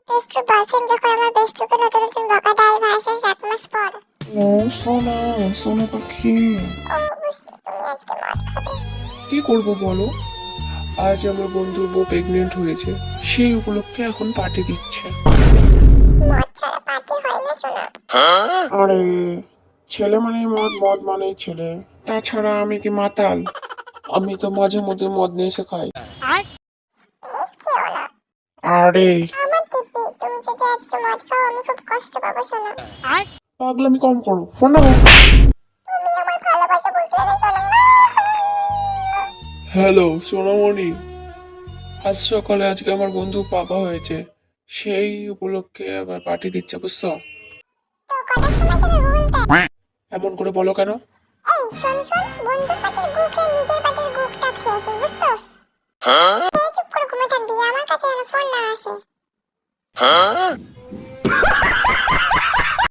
Best boyfriend যখন আমার বেস্টকে নতুন নতুন বকা দেয় ভার্সেস 1 মাস পর। ও সোনা, সোনা পাখি, ও বুঝছি তুমি আজকে মদ খাবে। কি করব বলো? আজ আমার বন্ধুর বউ প্রেগনেন্ট হয়েছে, সেই উপলক্ষে এখন পার্টি দিচ্ছে। মদ ছাড়া পার্টি হয় না শোনা। আরে ছেলে মানে মদ, মদ মানে ছেলে। তাছাড়া আমি কি মাতাল? আমি তো মাঝে মধ্যে মদ নিয়ে এসে খাই। প্লিজ খেও না। আরে আমার দিব্যি তুমি যদি আজকে মদ খাও আমি খুব কষ্ট পাবো শোনা। পাগলামি কম করো, ফোন রাখো। তুমি আমার ভালোবাসা বুঝলে না শোনা। হ্যালো সোনামণি, আজ সকালে আজকে আমার বন্ধু বাবা হয়েছে, সেই উপলক্ষে আবার পার্টি দিচ্ছে, বুঝছো? তো কটার সময় যাবে গুগলতে? এমন করে বলো কেন? এই শোন শোন, বন্ধুর পাটির গুকে নিজের পাটির গুকটা খেয়ে আসিস বুঝছস? এই চুপ করে ঘুমিয়ে থাকবি, আমার কাছে যেন ফোন না আসে।